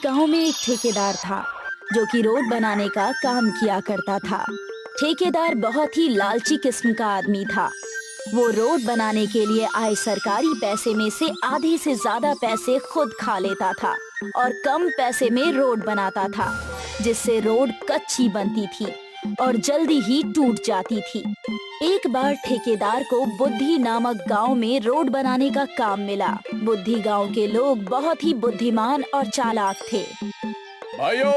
गांव में एक ठेकेदार था जो कि रोड बनाने का काम किया करता था। ठेकेदार बहुत ही लालची किस्म का आदमी था। वो रोड बनाने के लिए आए सरकारी पैसे में से आधे से ज्यादा पैसे खुद खा लेता था और कम पैसे में रोड बनाता था, जिससे रोड कच्ची बनती थी और जल्दी ही टूट जाती थी। एक बार ठेकेदार को बुद्धि नामक गांव में रोड बनाने का काम मिला। बुद्धि गांव के लोग बहुत ही बुद्धिमान और चालाक थे। भाइयों,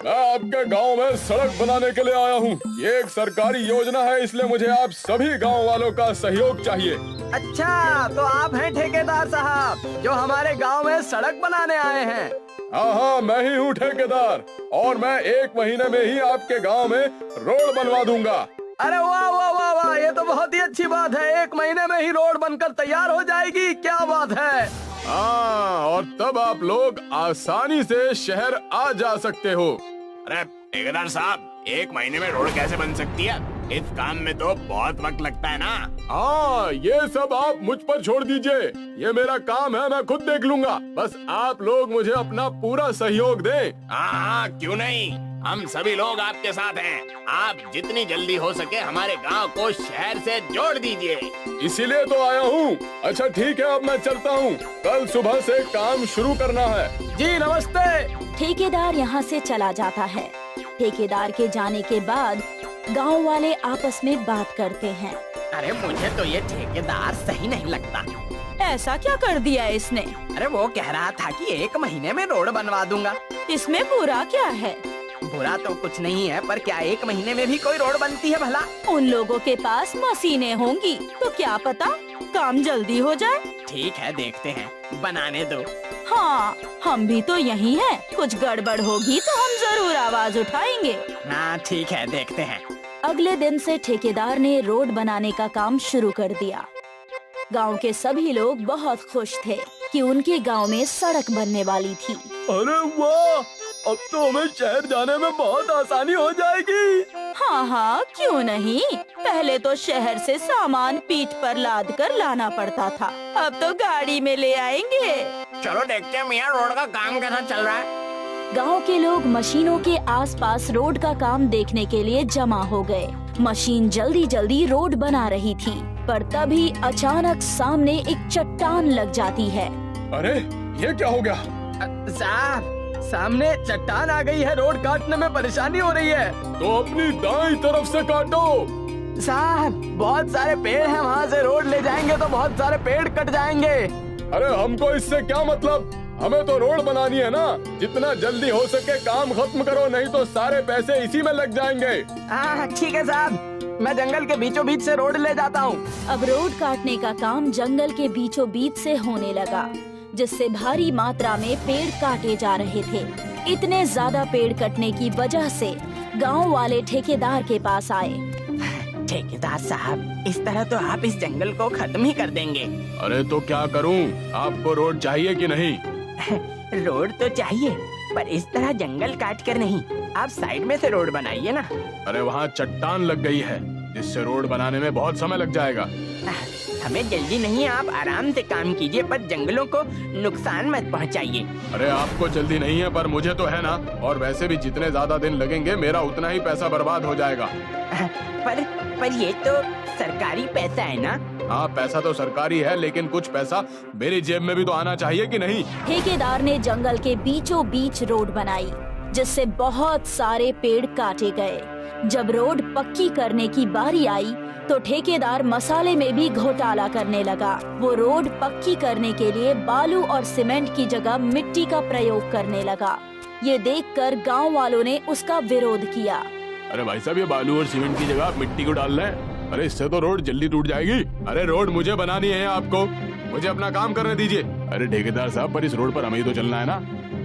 मैं आपके गांव में सड़क बनाने के लिए आया हूँ। ये एक सरकारी योजना है, इसलिए मुझे आप सभी गांव वालों का सहयोग चाहिए। अच्छा, तो आप हैं ठेकेदार साहब जो हमारे गांव में सड़क बनाने आए हैं? हाँ, मैं ही हूँ ठेकेदार और मैं 1 महीने में ही आपके गांव में रोड बनवा दूंगा। अरे वाह वाह वाह वाह, ये तो बहुत ही अच्छी बात है। 1 महीने में ही रोड बनकर तैयार हो जाएगी, क्या बात है। हाँ, और तब आप लोग आसानी से शहर आ जा सकते हो। अरे ठेकेदार साहब, 1 महीने में रोड कैसे बन सकती है? इस काम में तो बहुत वक्त लगता है ना। हाँ, ये सब आप मुझ पर छोड़ दीजिए। ये मेरा काम है, मैं खुद देख लूंगा। बस आप लोग मुझे अपना पूरा सहयोग दें। हाँ, क्यों नहीं, हम सभी लोग आपके साथ हैं। आप जितनी जल्दी हो सके हमारे गांव को शहर से जोड़ दीजिए। इसीलिए तो आया हूँ। अच्छा ठीक है, अब मैं चलता हूँ। कल सुबह से काम शुरू करना है। जी नमस्ते। ठेकेदार यहाँ से चला जाता है। ठेकेदार के जाने के बाद गांव वाले आपस में बात करते हैं। अरे मुझे तो ये ठेकेदार सही नहीं लगता। ऐसा क्या कर दिया इसने? अरे वो कह रहा था कि 1 महीने में रोड बनवा दूंगा। इसमें बुरा क्या है? बुरा तो कुछ नहीं है, पर क्या 1 महीने में भी कोई रोड बनती है भला? उन लोगों के पास मशीनें होंगी, तो क्या पता काम जल्दी हो जाए। ठीक है, देखते हैं, बनाने दो। हाँ, हम भी तो यही हैं। कुछ गड़बड़ होगी तो हम जरूर आवाज उठाएंगे। हाँ ठीक है, देखते हैं। अगले दिन से ठेकेदार ने रोड बनाने का काम शुरू कर दिया। गांव के सभी लोग बहुत खुश थे कि उनके गांव में सड़क बनने वाली थी। अरे वाह, अब तो हमें शहर जाने में बहुत आसानी हो जाएगी। हाँ हाँ, क्यों नहीं। पहले तो शहर से सामान पीठ पर लाद कर लाना पड़ता था, अब तो गाड़ी में ले आएंगे। चलो देखते हैं मियाँ, रोड का काम कैसा चल रहा है। गांव के लोग मशीनों के आसपास रोड का काम देखने के लिए जमा हो गए। मशीन जल्दी जल्दी रोड बना रही थी, पर तभी अचानक सामने एक चट्टान लग जाती है। अरे ये क्या हो गया? साहब, सामने चट्टान आ गई है, रोड काटने में परेशानी हो रही है। तो अपनी दाईं तरफ से काटो। साहब, बहुत सारे पेड़ हैं, वहाँ से रोड ले जाएंगे तो बहुत सारे पेड़ कट जाएंगे। अरे हमको इससे क्या मतलब, हमें तो रोड बनानी है ना। जितना जल्दी हो सके काम खत्म करो, नहीं तो सारे पैसे इसी में लग जाएंगे। हाँ ठीक है साहब, मैं जंगल के बीचों बीच से रोड ले जाता हूँ। अब रोड काटने का काम जंगल के बीचों बीच से होने लगा, जिससे भारी मात्रा में पेड़ काटे जा रहे थे। इतने ज्यादा पेड़ कटने की वजह से गांव वाले ठेकेदार के पास आए। ठेकेदार साहब, इस तरह तो आप इस जंगल को खत्म ही कर देंगे। अरे तो क्या करूं? आपको रोड चाहिए कि नहीं? रोड तो चाहिए, पर इस तरह जंगल काट कर नहीं। आप साइड में से रोड बनाइए ना। अरे वहाँ चट्टान लग गई है, जिससे रोड बनाने में बहुत समय लग जाएगा। हमें जल्दी नहीं, आप आराम से काम कीजिए, पर जंगलों को नुकसान मत पहुंचाइए। अरे आपको जल्दी नहीं है, पर मुझे तो है ना। और वैसे भी जितने ज्यादा दिन लगेंगे मेरा उतना ही पैसा बर्बाद हो जाएगा। पर ये तो सरकारी पैसा है ना। हाँ, पैसा तो सरकारी है, लेकिन कुछ पैसा मेरी जेब में भी तो आना चाहिए कि नहीं? ठेकेदार ने जंगल के बीचों बीच रोड बनाई, जिससे बहुत सारे पेड़ काटे गए। जब रोड पक्की करने की बारी आई तो ठेकेदार मसाले में भी घोटाला करने लगा। वो रोड पक्की करने के लिए बालू और सीमेंट की जगह मिट्टी का प्रयोग करने लगा। ये देखकर गांव वालों ने उसका विरोध किया। अरे भाई साहब, ये बालू और सीमेंट की जगह आप मिट्टी को डाल रहे हैं। अरे इससे तो रोड जल्दी टूट जाएगी। अरे रोड मुझे बनानी है, आपको मुझे अपना काम करने दीजिए। अरे ठेकेदार साहब, पर इस रोड पर हमें ही तो चलना है ना।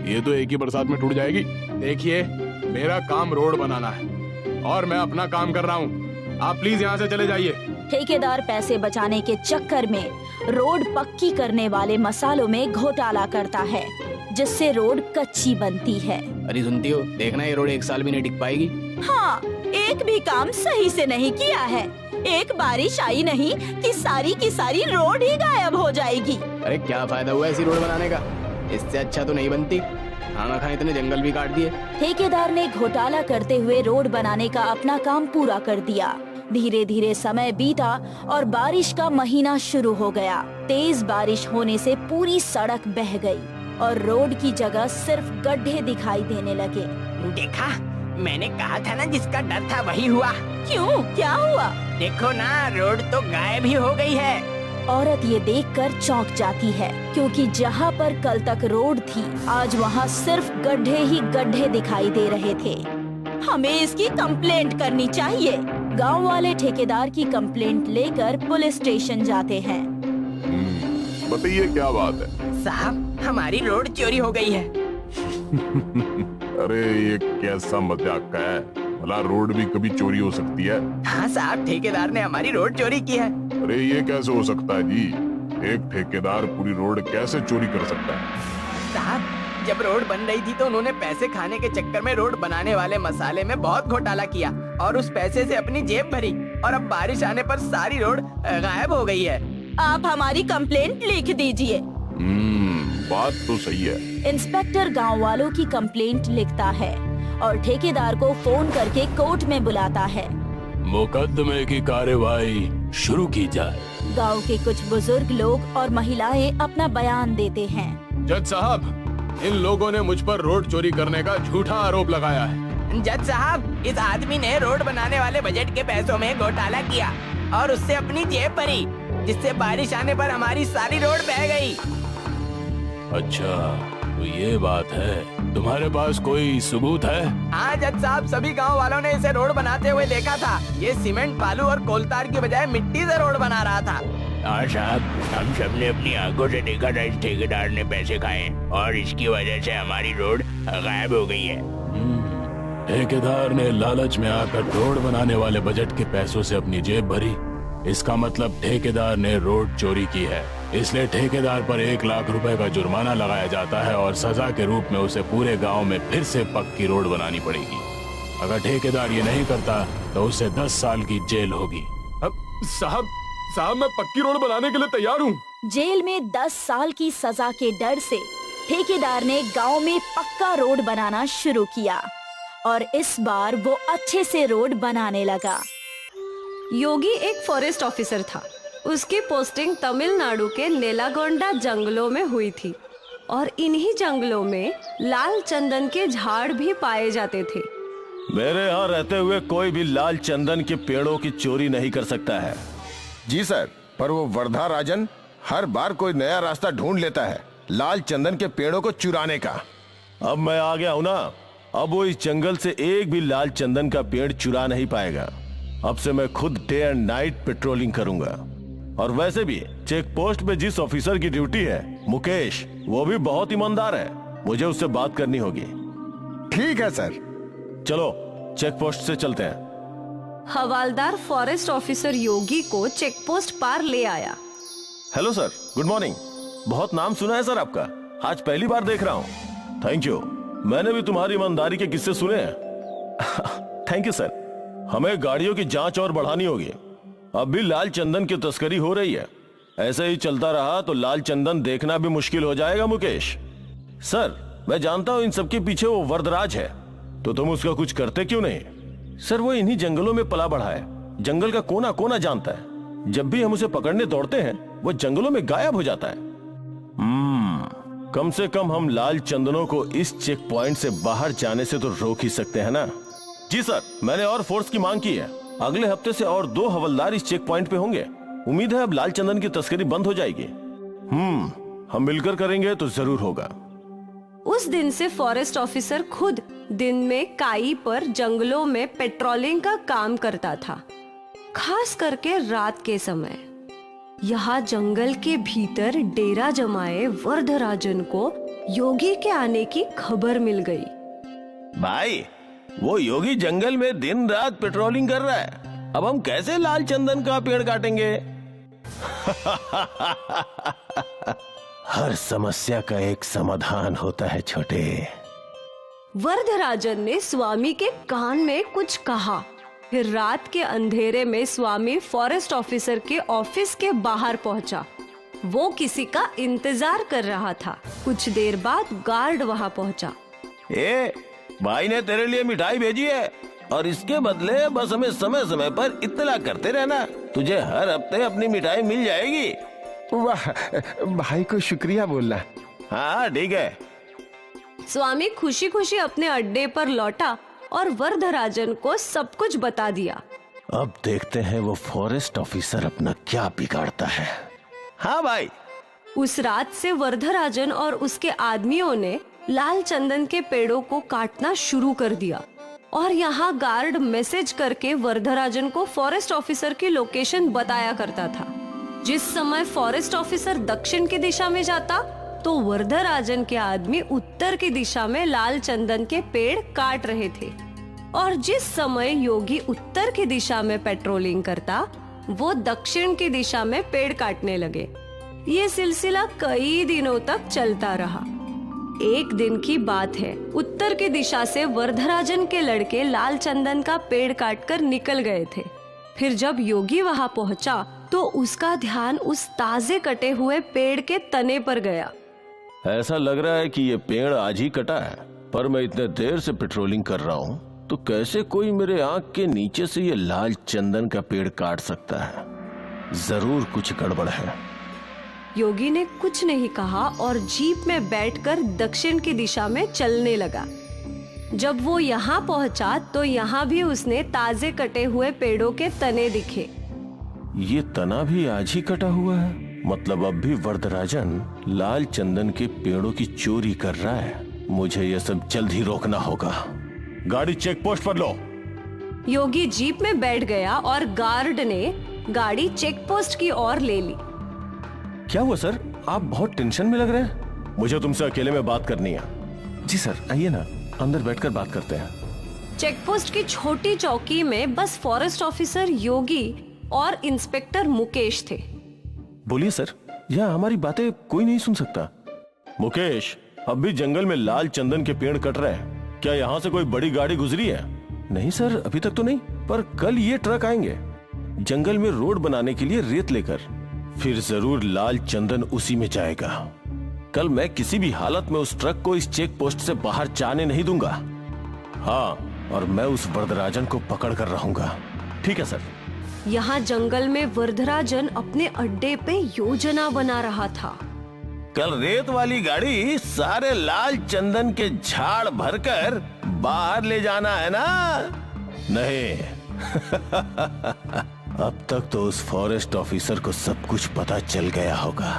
ये तो एक ही बरसात में टूट जाएगी। देखिए, मेरा काम रोड बनाना है और मैं अपना काम कर रहा हूँ। आप प्लीज यहाँ से चले जाइए। ठेकेदार पैसे बचाने के चक्कर में रोड पक्की करने वाले मसालों में घोटाला करता है, जिससे रोड कच्ची बनती है। अरे सुनती हो, देखना ये रोड 1 साल भी नहीं टिक पाएगी। हाँ, एक भी काम सही से नहीं किया है। एक बारिश आई नहीं कि सारी की सारी रोड ही गायब हो जाएगी। अरे क्या फायदा हुआ ऐसी रोड बनाने का, इससे अच्छा तो नहीं बनती। खाना खा इतने जंगल भी काट दिए। ठेकेदार ने घोटाला करते हुए रोड बनाने का अपना काम पूरा कर दिया। धीरे धीरे समय बीता और बारिश का महीना शुरू हो गया। तेज बारिश होने से पूरी सड़क बह गई और रोड की जगह सिर्फ गड्ढे दिखाई देने लगे। देखा, मैंने कहा था ना, जिसका डर था वही हुआ। क्यों, क्या हुआ? देखो ना, रोड तो गायब ही हो गई है। औरत ये देखकर चौंक जाती है, क्योंकि जहाँ पर कल तक रोड थी, आज वहाँ सिर्फ गड्ढे ही गड्ढे दिखाई दे रहे थे। हमें इसकी कंप्लेंट करनी चाहिए। गांव वाले ठेकेदार की कंप्लेंट लेकर पुलिस स्टेशन जाते हैं। बताइए क्या बात है? साहब, हमारी रोड चोरी हो गई है। अरे ये कैसा मजाक का है? भला रोड भी कभी चोरी हो सकती है? हाँ साहब, ठेकेदार ने हमारी रोड चोरी की है। अरे ये कैसे हो सकता है जी? एक ठेकेदार पूरी रोड कैसे चोरी कर सकता है? साहब, जब रोड बन रही थी तो उन्होंने पैसे खाने के चक्कर में रोड बनाने वाले मसाले में बहुत घोटाला किया और उस पैसे से अपनी जेब भरी, और अब बारिश आने पर सारी रोड गायब हो गई है। आप हमारी कंप्लेंट लिख दीजिए। बात तो सही है। इंस्पेक्टर गांव वालों की कंप्लेंट लिखता है और ठेकेदार को फोन करके कोर्ट में बुलाता है। मुकदमे की कार्यवाही शुरू की जाए। गांव के कुछ बुजुर्ग लोग और महिलाएं अपना बयान देते हैं। जज साहब, इन लोगों ने मुझ पर रोड चोरी करने का झूठा आरोप लगाया है। जज साहब, इस आदमी ने रोड बनाने वाले बजट के पैसों में घोटाला किया और उससे अपनी जेब भरी, जिससे बारिश आने पर हमारी सारी रोड बह गई। अच्छा, तो ये बात है। तुम्हारे पास कोई सबूत है? हाँ जज साहब, सभी गांव वालों ने इसे रोड बनाते हुए देखा था। ये सीमेंट, बालू और कोलतार की बजाय मिट्टी से रोड बना रहा था। हाँ साहब, हम सबने अपनी आंखों से देखा था। इस ठेकेदार ने पैसे खाए और इसकी वजह से हमारी रोड गायब हो गई है। ठेकेदार ने लालच में आकर रोड बनाने वाले बजट के पैसों से अपनी जेब भरी। इसका मतलब ठेकेदार ने रोड चोरी की है। इसलिए ठेकेदार पर 1 लाख रुपए का जुर्माना लगाया जाता है और सजा के रूप में उसे पूरे गांव में फिर से पक्की रोड बनानी पड़ेगी। अगर ठेकेदार ये नहीं करता तो उसे 10 साल की जेल होगी। साहब, मैं पक्की रोड बनाने के लिए तैयार हूँ। जेल में 10 साल की सजा के डर से ठेकेदार ने गांव में पक्का रोड बनाना शुरू किया और इस बार वो अच्छे से रोड बनाने लगा। योगी एक फॉरेस्ट ऑफिसर था। उसकी पोस्टिंग तमिलनाडु के नेलागोंडा जंगलों में हुई थी और इन्हीं जंगलों में लाल चंदन के झाड़ भी पाए जाते थे। मेरे यहाँ रहते हुए कोई भी लाल चंदन के पेड़ों की चोरी नहीं कर सकता है। जी सर, पर वो वर्धा राजन हर बार कोई नया रास्ता ढूंढ लेता है लाल चंदन के पेड़ों को चुराने का। अब मैं आ गया हूँ ना, अब वो इस जंगल से एक भी लाल चंदन का पेड़ चुरा नहीं पाएगा। अब से मैं खुद डे एंड नाइट पेट्रोलिंग करूंगा। और वैसे भी चेक पोस्ट पे जिस ऑफिसर की ड्यूटी है, मुकेश, वो भी बहुत ईमानदार है। मुझे उससे बात करनी होगी। ठीक है सर। चलो चेक पोस्ट से चलते हैं। हवालदार फॉरेस्ट ऑफिसर योगी को चेक पोस्ट पार ले आया। Hello sir, good morning. बहुत नाम सुना है सर आपका, आज पहली बार देख रहा हूँ। Thank you. मैंने भी तुम्हारी ईमानदारी के किस्से सुने हैं। Thank you sir. हमें गाड़ियों की जांच और बढ़ानी होगी। अब भी लाल चंदन की तस्करी हो रही है। ऐसे ही चलता रहा तो लाल चंदन देखना भी मुश्किल हो जाएगा मुकेश। सर, मैं जानता हूँ इन सबके पीछे वो वरदराज है, तो तुम उसका कुछ करते क्यों नहीं? सर, वो इन्हीं जंगलों में पला बढ़ा है, जंगल का कोना कोना जानता है। जब भी हम उसे पकड़ने दौड़ते हैं वो जंगलों में गायब हो जाता है। कम से कम हम लाल चंदनों को इस चेक पॉइंट से बाहर जाने से तो रोक ही सकते हैं ना। जी सर, मैंने और फोर्स की मांग की है। अगले हफ्ते से और 2 हवलदार इस चेक पॉइंट पे होंगे। उम्मीद है अब लाल चंदन की तस्करी बंद हो जाएगी। हम मिलकर करेंगे तो जरूर होगा। उस दिन से फॉरेस्ट ऑफिसर खुद दिन में काई पर जंगलों में पेट्रोलिंग का काम करता था, खास करके रात के समय। यहाँ जंगल के भीतर डेरा जमाए वरदराजन को योगी के आने की खबर मिल गई। भाई, वो योगी जंगल में दिन रात पेट्रोलिंग कर रहा है। अब हम कैसे लाल चंदन का पेड़ काटेंगे? हर समस्या का एक समाधान होता है छोटे। वरदराजन ने स्वामी के कान में कुछ कहा। फिर रात के अंधेरे में स्वामी फॉरेस्ट ऑफिसर के ऑफिस के बाहर पहुंचा। वो किसी का इंतजार कर रहा था। कुछ देर बाद गार्ड वहां पहुंचा ए, भाई ने तेरे लिए मिठाई भेजी है और इसके बदले बस हमें समय समय पर इत्तला करते रहना। तुझे हर हफ्ते अपनी मिठाई मिल जाएगी। वाह, भाई को शुक्रिया बोलना। हाँ ठीक है। स्वामी खुशी खुशी अपने अड्डे पर लौटा और वरदराजन को सब कुछ बता दिया। अब देखते हैं वो फॉरेस्ट ऑफिसर अपना क्या बिगाड़ता है। हाँ भाई। उस रात से वरदराजन और उसके आदमियों ने लाल चंदन के पेड़ों को काटना शुरू कर दिया और यहाँ गार्ड मैसेज करके वरदराजन को फॉरेस्ट ऑफिसर की लोकेशन बताया करता था। जिस समय फॉरेस्ट ऑफिसर दक्षिण की दिशा में जाता तो वरदराजन के आदमी उत्तर की दिशा में लाल चंदन के पेड़ काट रहे थे और जिस समय योगी उत्तर की दिशा में पेट्रोलिंग करता वो दक्षिण की दिशा में पेड़ काटने लगे। ये सिलसिला कई दिनों तक चलता रहा। एक दिन की बात है, उत्तर की दिशा से वरदराजन के लड़के लाल चंदन का पेड़ काटकर निकल गए थे। फिर जब योगी वहां पहुंचा तो उसका ध्यान उस ताजे कटे हुए पेड़ के तने पर गया। ऐसा लग रहा है कि ये पेड़ आज ही कटा है, पर मैं इतने देर से पेट्रोलिंग कर रहा हूँ तो कैसे कोई मेरे आंख के नीचे से ये लाल चंदन का पेड़ काट सकता है। जरूर कुछ गड़बड़ है। योगी ने कुछ नहीं कहा और जीप में बैठकर दक्षिण की दिशा में चलने लगा। जब वो यहाँ पहुंचा तो यहाँ भी उसने ताजे कटे हुए पेड़ों के तने दिखे। ये तना भी आज ही कटा हुआ है, मतलब अब भी वरदराजन लाल चंदन के पेड़ों की चोरी कर रहा है। मुझे ये सब जल्द ही रोकना होगा। गाड़ी चेक पोस्ट पर लो। योगी जीप में बैठ गया और गार्ड ने गाड़ी चेक पोस्ट की ओर ले ली। क्या हुआ सर, आप बहुत टेंशन में लग रहे हैं। मुझे तुमसे अकेले में बात करनी है। जी सर, आइए ना, अंदर बैठकर बात करते हैं। चेक पोस्ट की छोटी चौकी में बस फॉरेस्ट ऑफिसर योगी और इंस्पेक्टर मुकेश थे। बोलिए सर, यहाँ हमारी बातें कोई नहीं सुन सकता। मुकेश, अब भी जंगल में लाल चंदन के पेड़ कट रहे हैं। क्या यहाँ से कोई बड़ी गाड़ी गुजरी है? नहीं सर, अभी तक तो नहीं, पर कल ये ट्रक आएंगे जंगल में रोड बनाने के लिए रेत लेकर। फिर जरूर लाल चंदन उसी में जाएगा। कल मैं किसी भी हालत में उस ट्रक को इस चेक पोस्ट से बाहर जाने नहीं दूंगा। हाँ, और मैं उस वरदराजन को पकड़ कर रहूंगा। ठीक है सर। यहाँ जंगल में वरदराजन अपने अड्डे पे योजना बना रहा था। कल रेत वाली गाड़ी सारे लाल चंदन के झाड़ भरकर बाहर ले जाना है ना? नहीं। अब तक तो उस फॉरेस्ट ऑफिसर को सब कुछ पता चल गया होगा।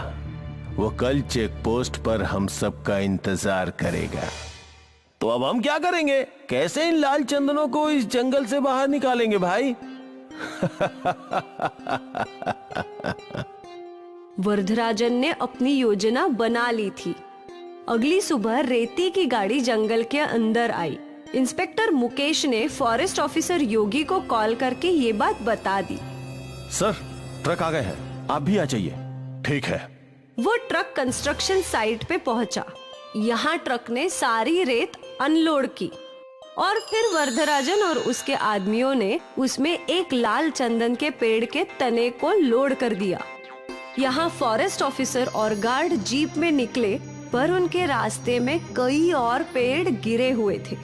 वो कल चेक पोस्ट पर हम सबका इंतजार करेगा। तो अब हम क्या करेंगे? कैसे इन लाल चंदनों को इस जंगल से बाहर निकालेंगे भाई? वरदराजन ने अपनी योजना बना ली थी। अगली सुबह रेती की गाड़ी जंगल के अंदर आई। इंस्पेक्टर मुकेश ने फॉरेस्ट ऑफिसर योगी को कॉल करके ये बात बता दी। सर, ट्रक आ गए हैं, आप भी आ जाइए। ठीक है। वो ट्रक कंस्ट्रक्शन साइट पे पहुंचा। यहाँ ट्रक ने सारी रेत अनलोड की और फिर वरदराजन और उसके आदमियों ने उसमें एक लाल चंदन के पेड़ के तने को लोड कर दिया। यहाँ फॉरेस्ट ऑफिसर और गार्ड जीप में निकले, पर उनके रास्ते में कई और पेड़ गिरे हुए थे।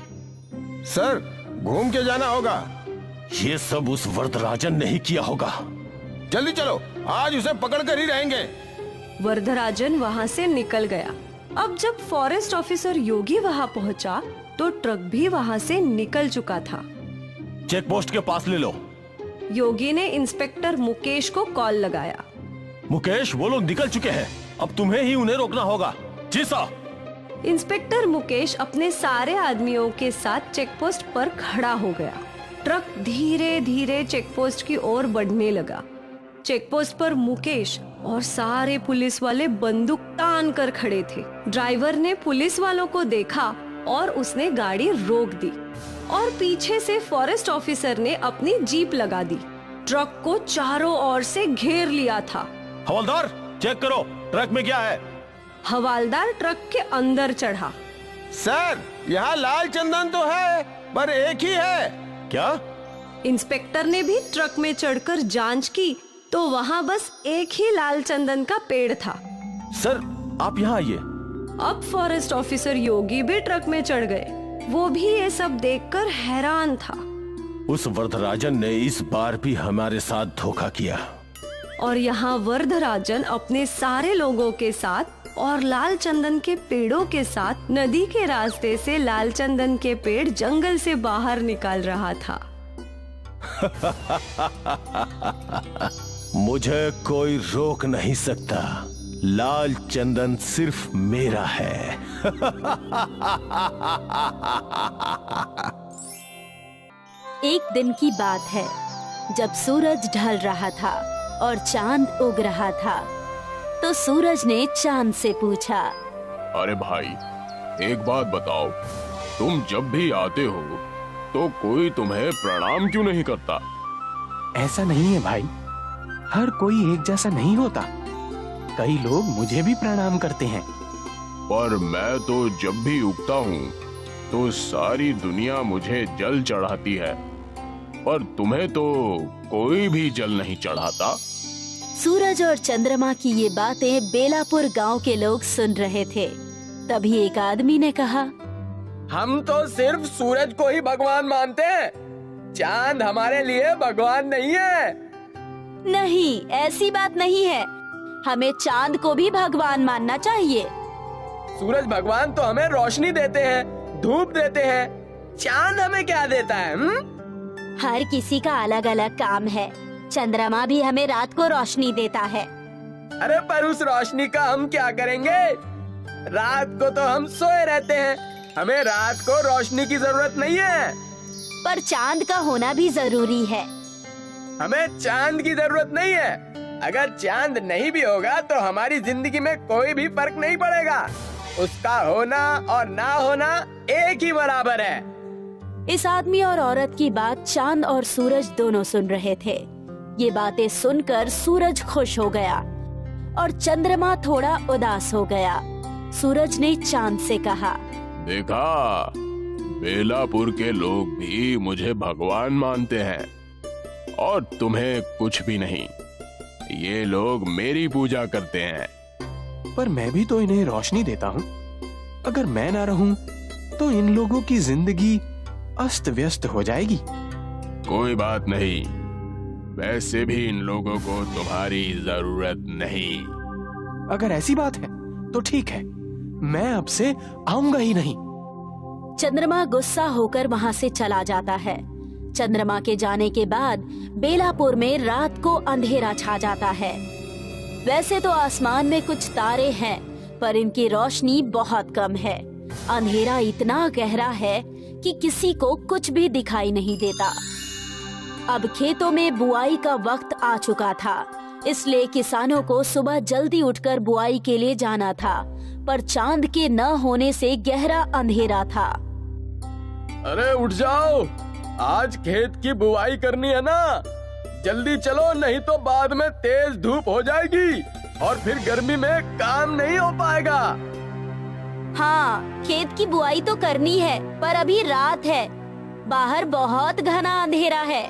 सर, घूम के जाना होगा। ये सब उस वरदराजन ने ही किया होगा। जल्दी चलो, आज उसे पकड़ कर ही रहेंगे। वरदराजन वहाँ से निकल गया। अब जब फॉरेस्ट ऑफिसर योगी वहाँ पहुँचा तो ट्रक भी वहाँ से निकल चुका था। चेक पोस्ट के पास ले लो। योगी ने इंस्पेक्टर मुकेश को कॉल लगाया। मुकेश, वो लोग निकल चुके हैं, अब तुम्हें ही उन्हें रोकना होगा। जी साहब। इंस्पेक्टर मुकेश अपने सारे आदमियों के साथ चेकपोस्ट पर खड़ा हो गया। ट्रक धीरे धीरे चेकपोस्ट की ओर बढ़ने लगा। चेकपोस्ट पर मुकेश और सारे पुलिस वाले बंदूक तान कर खड़े थे। ड्राइवर ने पुलिस वालों को देखा और उसने गाड़ी रोक दी और पीछे से फॉरेस्ट ऑफिसर ने अपनी जीप लगा दी। ट्रक को चारों ओर से घेर लिया था। हवलदार, चेक करो ट्रक में क्या है। हवलदार ट्रक के अंदर चढ़ा। सर, यहाँ लाल चंदन तो है, पर एक ही है। क्या? इंस्पेक्टर ने भी ट्रक में चढ़कर जांच की तो वहाँ बस एक ही लाल चंदन का पेड़ था। सर, आप यहाँ आइए। अब फॉरेस्ट ऑफिसर योगी भी ट्रक में चढ़ गए। वो भी ये सब देखकर हैरान था। उस वरदराजन ने इस बार भी हमारे साथ धोखा किया। और यहाँ वरदराजन अपने सारे लोगों के साथ और लाल चंदन के पेड़ों के साथ नदी के रास्ते से लाल चंदन के पेड़ जंगल से बाहर निकाल रहा था। मुझे कोई रोक नहीं सकता। लाल चंदन सिर्फ मेरा है। एक दिन की बात है, जब सूरज ढल रहा था और चांद उग रहा था, तो सूरज ने चांद से पूछा, अरे भाई, एक बात बताओ, तुम जब भी आते हो तो कोई तुम्हें प्रणाम क्यों नहीं करता? ऐसा नहीं है भाई, हर कोई एक जैसा नहीं होता। कई लोग मुझे भी प्रणाम करते हैं। पर मैं तो जब भी उगता हूँ तो सारी दुनिया मुझे जल चढ़ाती है, पर तुम्हें तो कोई भी जल नहीं चढ़ाता। सूरज और चंद्रमा की ये बातें बेलापुर गांव के लोग सुन रहे थे। तभी एक आदमी ने कहा, हम तो सिर्फ सूरज को ही भगवान मानते हैं, चांद हमारे लिए भगवान नहीं है। नहीं, ऐसी बात नहीं है, हमें चांद को भी भगवान मानना चाहिए। सूरज भगवान तो हमें रोशनी देते हैं, धूप देते हैं, चांद हमें क्या देता है? हर किसी का अलग अलग काम है। चंद्रमा भी हमें रात को रोशनी देता है। अरे पर उस रोशनी का हम क्या करेंगे? रात को तो हम सोए रहते हैं, हमें रात को रोशनी की जरूरत नहीं है। पर चांद का होना भी जरूरी है। हमें चांद की जरूरत नहीं है। अगर चांद नहीं भी होगा तो हमारी जिंदगी में कोई भी फर्क नहीं पड़ेगा। उसका होना और ना होना एक ही बराबर है। इस आदमी और औरत की बात चांद और सूरज दोनों सुन रहे थे। ये बातें सुनकर सूरज खुश हो गया और चंद्रमा थोड़ा उदास हो गया। सूरज ने चांद से कहा, देखा, बेलापुर के लोग भी मुझे भगवान मानते हैं और तुम्हें कुछ भी नहीं। ये लोग मेरी पूजा करते हैं। पर मैं भी तो इन्हें रोशनी देता हूँ। अगर मैं ना रहूं तो इन लोगों की जिंदगी अस्त व्यस्त हो जाएगी। कोई बात नहीं, वैसे भी इन लोगों को तुम्हारी जरूरत नहीं। अगर ऐसी बात है तो ठीक है, मैं अब से आऊंगा ही नहीं। चंद्रमा गुस्सा होकर वहाँ से चला जाता है। चंद्रमा के जाने के बाद बेलापुर में रात को अंधेरा छा जाता है। वैसे तो आसमान में कुछ तारे हैं, पर इनकी रोशनी बहुत कम है। अंधेरा इतना गहरा है कि किसी को कुछ भी दिखाई नहीं देता। अब खेतों में बुआई का वक्त आ चुका था, इसलिए किसानों को सुबह जल्दी उठकर बुआई के लिए जाना था, पर चांद के न होने से गहरा अंधेरा था। अरे उठ जाओ, आज खेत की बुआई करनी है ना, जल्दी चलो, नहीं तो बाद में तेज धूप हो जाएगी और फिर गर्मी में काम नहीं हो पाएगा। हाँ, खेत की बुआई तो करनी है, पर अभी रात है, बाहर बहुत घना अंधेरा है।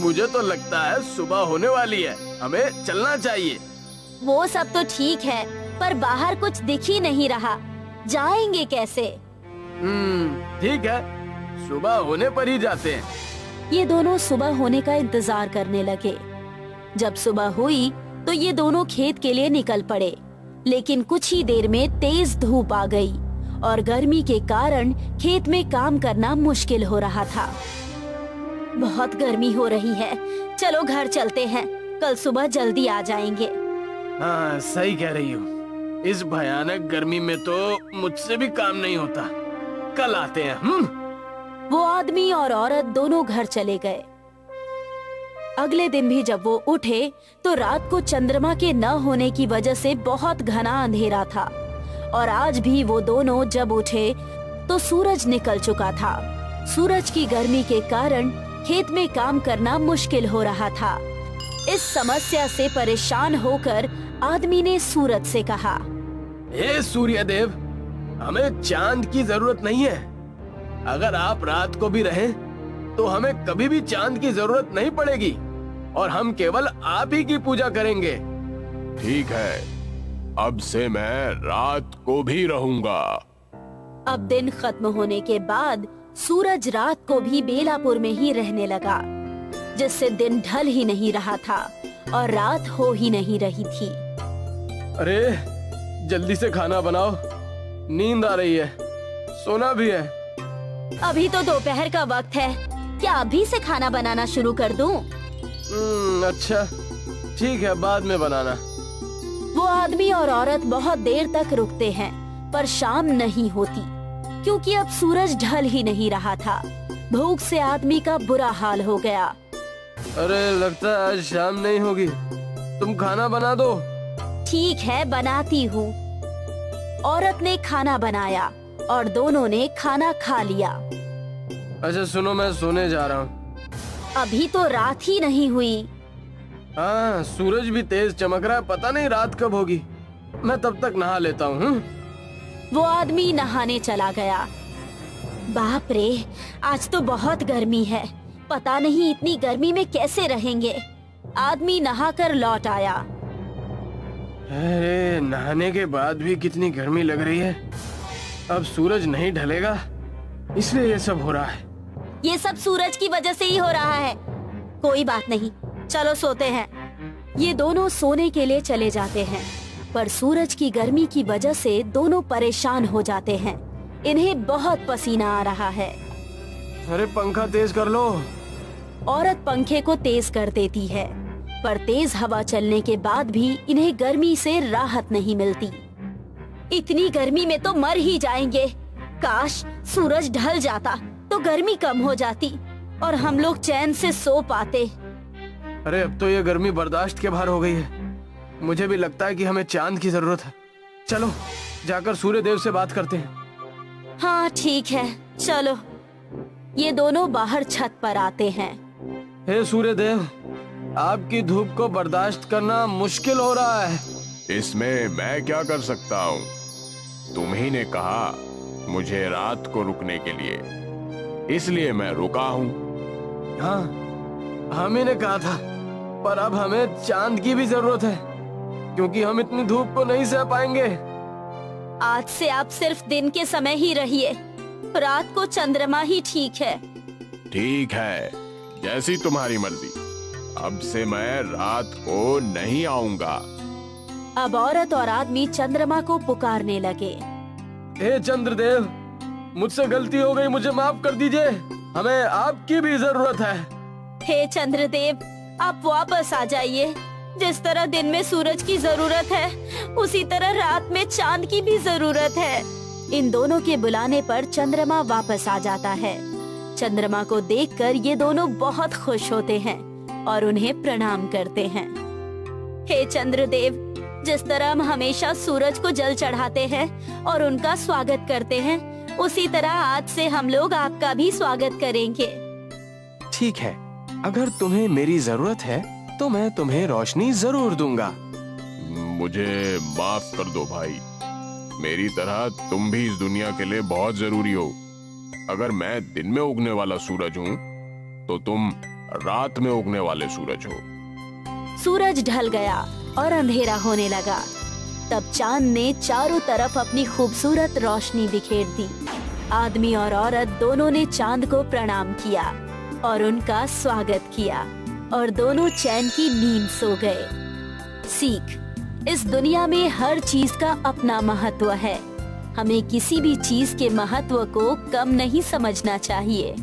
मुझे तो लगता है सुबह होने वाली है, हमें चलना चाहिए। वो सब तो ठीक है, पर बाहर कुछ दिख ही नहीं रहा, जाएंगे कैसे? ठीक है, सुबह होने पर ही जाते हैं। ये दोनों सुबह होने का इंतजार करने लगे। जब सुबह हुई तो ये दोनों खेत के लिए निकल पड़े, लेकिन कुछ ही देर में तेज धूप आ गई और गर्मी के कारण खेत में काम करना मुश्किल हो रहा था। बहुत गर्मी हो रही है, चलो घर चलते हैं, कल सुबह जल्दी आ जाएंगे। हाँ, सही कह रही हो, इस भयानक गर्मी में तो मुझसे भी काम नहीं होता, कल आते हैं। वो आदमी और औरत दोनों घर चले गए। अगले दिन भी जब वो उठे तो रात को चंद्रमा के न होने की वजह से बहुत घना अंधेरा था, और आज भी वो दोनों जब उठे तो सूरज निकल चुका था। सूरज की गर्मी के कारण खेत में काम करना मुश्किल हो रहा था। इस समस्या से परेशान होकर आदमी ने सूरज से कहा, हे सूर्य देव, हमें चांद की जरूरत नहीं है। अगर आप रात को भी रहें तो हमें कभी भी चांद की जरूरत नहीं पड़ेगी और हम केवल आप ही की पूजा करेंगे। ठीक है, अब से मैं रात को भी रहूंगा। अब दिन खत्म होने के बाद सूरज रात को भी बेलापुर में ही रहने लगा, जिससे दिन ढल ही नहीं रहा था और रात हो ही नहीं रही थी। अरे जल्दी से खाना बनाओ, नींद आ रही है, सोना भी है। अभी तो दोपहर का वक्त है, क्या अभी से खाना बनाना शुरू कर दूं? अच्छा ठीक है, बाद में बनाना। वो आदमी और औरत बहुत देर तक रुकते हैं, पर शाम नहीं होती, क्योंकि अब सूरज ढल ही नहीं रहा था। भूख से आदमी का बुरा हाल हो गया। अरे लगता है आज शाम नहीं होगी, तुम खाना बना दो। ठीक है, बनाती हूँ। औरत ने खाना बनाया और दोनों ने खाना खा लिया। अच्छा सुनो, मैं सोने जा रहा हूँ। अभी तो रात ही नहीं हुई। हाँ, सूरज भी तेज चमक रहा है, पता नहीं रात कब होगी। मैं तब तक नहा लेता हूँ। वो आदमी नहाने चला गया। बाप रे, आज तो बहुत गर्मी है, पता नहीं इतनी गर्मी में कैसे रहेंगे। आदमी नहाकर लौट आया। अरे नहाने के बाद भी कितनी गर्मी लग रही है। अब सूरज नहीं ढलेगा, इसलिए ये सब हो रहा है। ये सब सूरज की वजह से ही हो रहा है। कोई बात नहीं, चलो सोते हैं। ये दोनों सोने के लिए चले जाते हैं, पर सूरज की गर्मी की वजह से दोनों परेशान हो जाते हैं। इन्हें बहुत पसीना आ रहा है। अरे पंखा तेज कर लो। औरत पंखे को तेज कर देती है, पर तेज हवा चलने के बाद भी इन्हें गर्मी से राहत नहीं मिलती। इतनी गर्मी में तो मर ही जाएंगे। काश सूरज ढल जाता तो गर्मी कम हो जाती और हम लोग चैन से सो पाते। अरे अब तो ये गर्मी बर्दाश्त के बाहर हो गई है। मुझे भी लगता है कि हमें चांद की जरूरत है। चलो जाकर सूर्य देव से बात करते हैं। हाँ ठीक है, चलो। ये दोनों बाहर छत पर आते हैं। हे सूर्य देव, आपकी धूप को बर्दाश्त करना मुश्किल हो रहा है। इसमें मैं क्या कर सकता हूँ? तुम ही ने कहा मुझे रात को रुकने के लिए, इसलिए मैं रुका हूँ। हाँ, हम ही ने कहा था, पर अब हमें चांद की भी जरूरत है, क्योंकि हम इतनी धूप को नहीं सह पाएंगे। आज से आप सिर्फ दिन के समय ही रहिए, रात को चंद्रमा ही ठीक है। ठीक है, जैसी तुम्हारी मर्जी। अब से मैं रात को नहीं आऊंगा। अब औरत और आदमी चंद्रमा को पुकारने लगे। हे चंद्रदेव, मुझसे गलती हो गई, मुझे माफ कर दीजिए। हमें आपकी भी जरूरत है। हे चंद्रदेव, आप वापस आ जाइए। जिस तरह दिन में सूरज की जरूरत है, उसी तरह रात में चांद की भी जरूरत है। इन दोनों के बुलाने पर चंद्रमा वापस आ जाता है। चंद्रमा को देखकर ये दोनों बहुत खुश होते हैं और उन्हें प्रणाम करते हैं। हे चंद्रदेव, जिस तरह हम हमेशा सूरज को जल चढ़ाते हैं और उनका स्वागत करते हैं, उसी तरह आज से हम लोग आपका भी स्वागत करेंगे। ठीक है, अगर तुम्हें मेरी जरूरत है तो मैं तुम्हें रोशनी जरूर दूंगा। मुझे माफ कर दो भाई, मेरी तरह तुम भी इस दुनिया के लिए बहुत जरूरी हो। अगर मैं दिन में उगने वाला सूरज हूँ, तो तुम रात में उगने वाले सूरज हो। सूरज ढल गया और अंधेरा होने लगा। तब चांद ने चारों तरफ अपनी खूबसूरत रोशनी बिखेर दी। आदमी और औरत दोनों ने चांद को प्रणाम किया और उनका स्वागत किया और दोनों चैन की नींद सो गए। सीख, इस दुनिया में हर चीज का अपना महत्व है। हमें किसी भी चीज के महत्व को कम नहीं समझना चाहिए।